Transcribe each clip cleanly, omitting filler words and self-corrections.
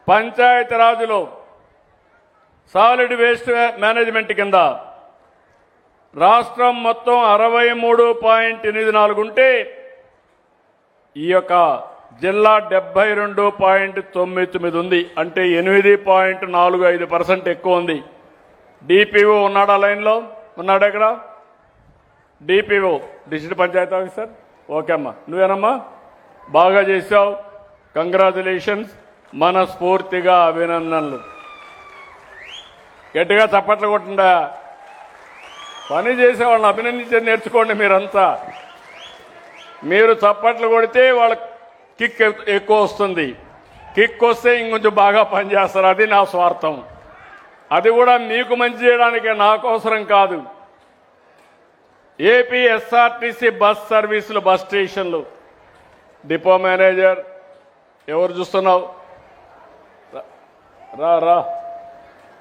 పంచాయతీరాజ్లో solid waste management కింద రాష్ట్రం మొత్తం 63.84 ఉంటే ఈ యొక్క జిల్లా 72.99 ఉంది. అంటే 8.45% ఎక్కువ ఉంది. డిపిఓ ఉన్నాడా లైన్లో? ఉన్నాడా ఇక్కడ? DPO district panchayat officer. Okay అమ్మా, నువ్వేనమ్మా, బాగా చేశావు, కంగ్రాచులేషన్స్, మనస్ఫూర్తిగా అభినందనలు. గట్టిగా చప్పట్లు కొట్టుండా. పని చేసేవాళ్ళని అభినందించి నేర్చుకోండి. మీరంతా మీరు చప్పట్లు కొడితే వాళ్ళ కిక్ ఎక్కువ వస్తుంది. కిక్ వస్తే ఇంకొంచెం బాగా పనిచేస్తారు. అది నా స్వార్థం. అది కూడా మీకు మంచి చేయడానికి, నాకోసరం కాదు. ఏపీ ఎస్ఆర్టీసీ బస్ సర్వీసులు, బస్ స్టేషన్లు, డిపో మేనేజర్ ఎవరు చూస్తున్నావు? రా రా,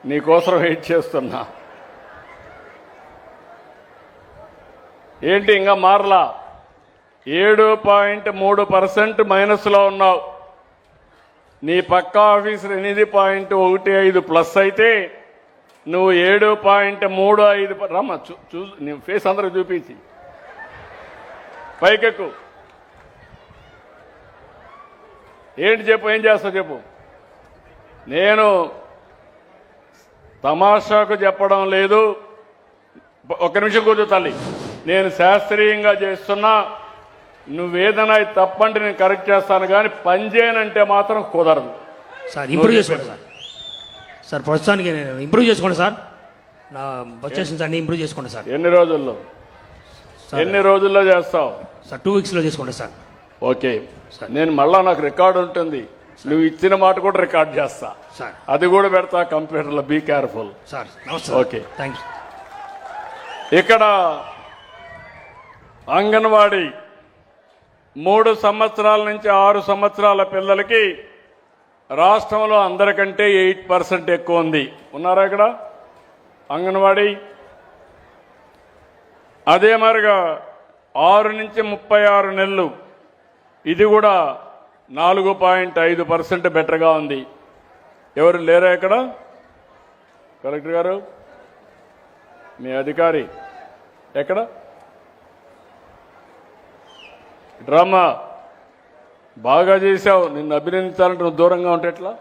నీకోసం వెయిట్ చేస్తున్నా. ఏంటి ఇంకా మారలా? 7.3% మైనస్లో ఉన్నావు. నీ పక్క ఆఫీసర్ 8.15 ప్లస్ అయితే నువ్వు 7.35. రమ్మ నీ ఫేస్ అందరూ చూపించి పైకెక్కు. ఏంటి చెప్పు, ఏం చేస్తావు చెప్పు. నేను తమాషాకు చెప్పడం లేదు. ఒక్క నిమిషం కూర్చో తల్లి. నేను శాస్త్రీయంగా చేస్తున్నా. నువ్వేదైనా తప్పంటే నేను కరెక్ట్ చేస్తాను, కానీ పని చేయనంటే మాత్రం కుదరదు. సార్ ఇంప్రూవ్ చేసుకోండి సార్. సార్ ప్రస్తుతానికి ఇంప్రూవ్ చేసుకోండి సార్. నా వచ్చేసింది సార్, ఇంప్రూవ్ చేసుకోండి సార్. ఎన్ని రోజుల్లో చేస్తావు సార్? 2 వీక్స్లో చేసుకోండి సార్. Okay sir. నేను మళ్ళా నాకు రికార్డు ఉంటుంది. నువ్వు ఇచ్చిన మాట కూడా రికార్డ్ చేస్తా సార్. అది కూడా పెడతా కంప్యూటర్లో. Be careful sir. Okay, thank you. ఇక్కడ అంగన్వాడీ 3 సంవత్సరాల నుంచి 6 సంవత్సరాల పిల్లలకి రాష్ట్రంలో అందరికంటే 8% ఎక్కువ ఉంది. ఉన్నారా ఇక్కడ అంగన్వాడీ? అదే మరిగా 6 నుంచి 36 నెలలు, ఇది కూడా 4.5% బెటర్గా ఉంది. ఎవరు లేరా ఇక్కడ? కలెక్టర్ గారు, మీ అధికారి ఎక్కడ? డ్రామా బాగా చేశావు. నిన్ను అభినందించాలంటే నువ్వు దూరంగా ఉంటే ఎట్లా?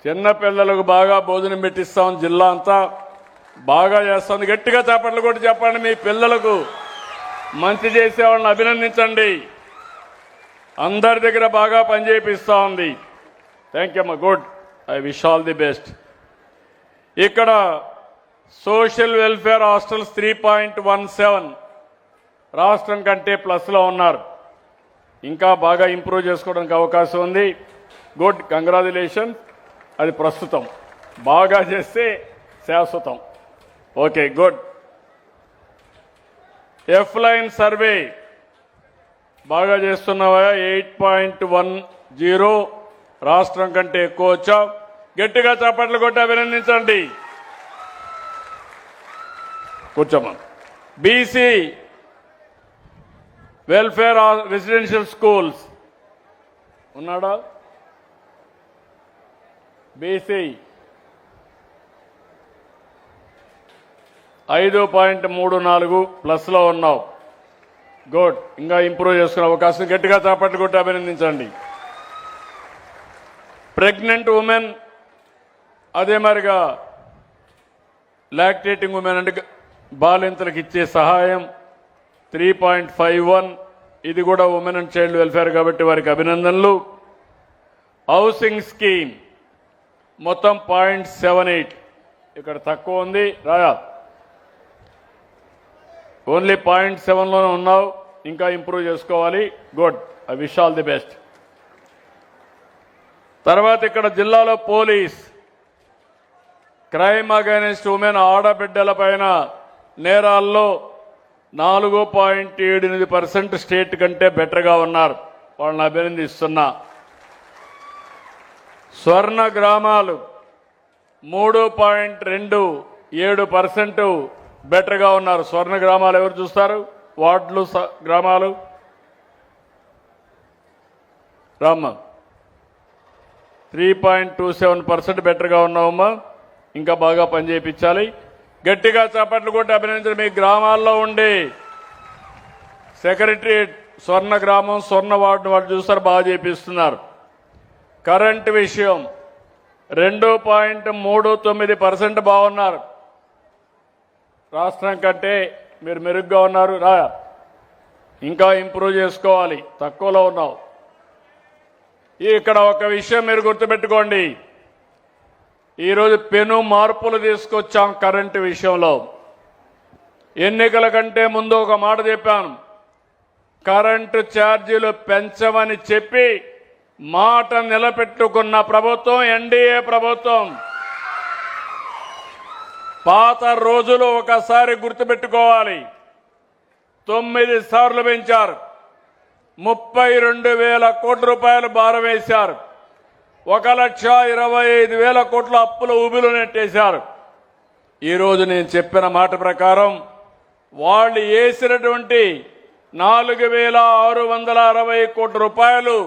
చిన్న పిల్లలకు బాగా భోజనం పెట్టిస్తాం. జిల్లా అంతా బాగా చేస్తుంది. గట్టిగా చప్పట్లు కొట్టి చెప్పండి. మీ పిల్లలకు మంచి చేసేవాళ్ళని అభినందించండి. అందరి దగ్గర బాగా పనిచేపిస్తా ఉంది. థ్యాంక్ యూ అమ్మా, good. I wish all the best. ఇక్కడ సోషల్ వెల్ఫేర్ హాస్టల్స్ 3.17 రాష్ట్రం కంటే ప్లస్లో ఉన్నారు. ఇంకా బాగా ఇంప్రూవ్ చేసుకోవడానికి అవకాశం ఉంది. Good, congratulation. అది ప్రస్తుతం, బాగా చేస్తే శాశ్వతం. Okay, good. F line survey బాగా చేస్తున్నావా? 8.10 రాష్ట్రం కంటే ఎక్కువ వచ్చావు. గట్టిగా చప్పట్లు కొట్టి అభినందించండి. కూర్చోమా. బీసీ వెల్ఫేర్ రెసిడెన్షియల్ స్కూల్స్ ఉన్నాడా? బీసీ 5.34 ప్లస్లో ఉన్నావు. గుడ్. ఇంకా ఇంప్రూవ్ చేసుకునే అవకాశం. గట్టిగా చప్పట్లు కొట్టి అభినందించండి. ప్రెగ్నెంట్ ఉమెన్, అదే మరిగా లాక్టేటింగ్ ఉమెన్ అంటే బాలింతలకు ఇచ్చే సహాయం 3.51, ఇది కూడా ఉమెన్ అండ్ చైల్డ్ వెల్ఫేర్ కాబట్టి వారికి అభినందనలు. హౌసింగ్ స్కీమ్ మొత్తం 0.78, ఇక్కడ తక్కువ ఉంది. రాయా, ఓన్లీ 0.7లోనే ఉన్నావు. ఇంకా ఇంప్రూవ్ చేసుకోవాలి. Good, I wish all the best. తర్వాత ఇక్కడ జిల్లాలో పోలీస్ క్రైమ్ అగైనెస్ట్ ఉమెన్, ఆడబిడ్డల పైన నేరాల్లో 4.78% స్టేట్ కంటే బెటర్గా ఉన్నారు. వాళ్ళని అభినందిస్తున్నా. స్వర్ణ గ్రామాలు 3.27% బెటర్గా ఉన్నారు. స్వర్ణ గ్రామాలు ఎవరు చూస్తారు? వార్డులు గ్రామాలు రామ్మ 3.27% బెటర్గా ఉన్నామమ్మా. ఇంకా బాగా పనిచేయించాలి. గట్టిగా చప్పట్లు కొట్టి అభినందించండి. మీ గ్రామాల్లో ఉండే సెక్రటరియట్ స్వర్ణ గ్రామం స్వర్ణ వార్డు వాళ్ళు చూస్తారు, బాగా చేపిస్తున్నారు. కరెంటు విషయం 2.39% బాగున్నారు. రాష్ట్రం కంటే మీరు మెరుగ్గా ఉన్నారు. ఇంకా ఇంప్రూవ్ చేసుకోవాలి, తక్కువలో ఉన్నావు. ఇక్కడ ఒక విషయం మీరు గుర్తుపెట్టుకోండి. ఈరోజు పెను మార్పులు తీసుకొచ్చాం కరెంటు విషయంలో. ఎన్నికల కంటే ముందు ఒక మాట చెప్పాను, కరెంటు ఛార్జీలు పెంచమని చెప్పి మాట నిలబెట్టుకున్న ప్రభుత్వం ఎన్డీఏ ప్రభుత్వం. పాత రోజులు ఒకసారి గుర్తుపెట్టుకోవాలి. 9 సార్లు పెంచారు. 32,000 కోట్ల రూపాయలు భారం వేశారు. 1,25,000 కోట్ల అప్పుల ఊబిలో నెట్టేశారు. ఈరోజు నేను చెప్పిన మాట ప్రకారం వాళ్ళు వేసినటువంటి 4,660 కోట్ల రూపాయలు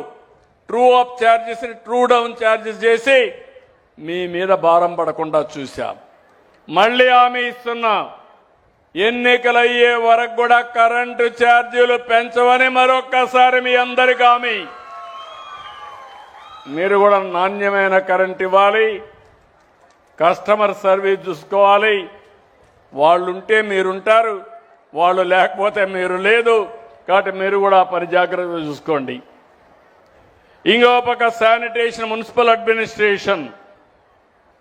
true up charges true down charges చేసి మీ మీద భారం పడకుండా చూశాం. మళ్ళీ హామీ ఇస్తున్నా, ఎన్నికలయ్యే వరకు కూడా కరెంటు ఛార్జీలు పెంచవని మరొక్కసారి మీ అందరికీ హామీ. మీరు కూడా నాణ్యమైన కరెంట్ ఇవ్వాలి, కస్టమర్ సర్వీస్ చూసుకోవాలి. వాళ్ళుంటే మీరుంటారు, వాళ్ళు లేకపోతే మీరు లేదు. కాబట్టి మీరు కూడా పని జాగ్రత్తగా చూసుకోండి. ఇంకో పక్క శానిటేషన్ మున్సిపల్ అడ్మినిస్ట్రేషన్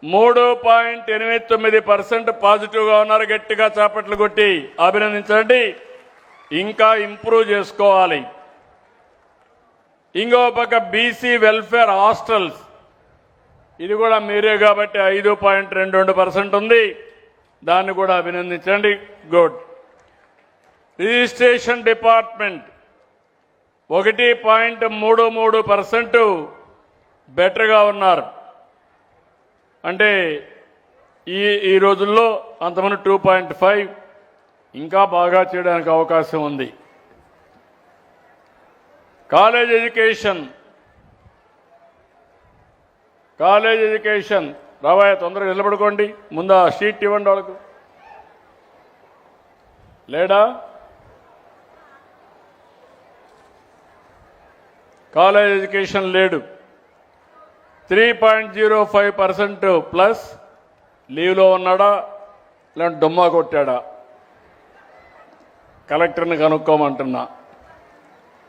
3.89% పాజిటివ్గా ఉన్నారు. గట్టిగా చాపట్లు కొట్టి అభినందించండి. ఇంకా ఇంప్రూవ్ చేసుకోవాలి. ఇంకో పక్క బీసీ వెల్ఫేర్ హాస్టల్స్, ఇది కూడా మీరే కాబట్టి 5.22% ఉంది. దాన్ని కూడా అభినందించండి. గుడ్. రిజిస్ట్రేషన్ డిపార్ట్మెంట్ 1.33% బెటర్గా ఉన్నారు. అంటే ఈ రోజుల్లో అంతమంది 2.5 ఇంకా బాగా చేయడానికి అవకాశం ఉంది. కాలేజ్ ఎడ్యుకేషన్ రావాయ తొందరగా నిలబడుకోండి. ముందు ఆ షీట్ ఇవ్వండి వాళ్ళకు. లేడా? కాలేజ్ ఎడ్యుకేషన్ లేడు. 3.05% ప్లస్. లీవ్లో ఉన్నాడా లేదంటే డుమ్మా కొట్టాడా? కలెక్టర్ని కనుక్కోమంటున్నా.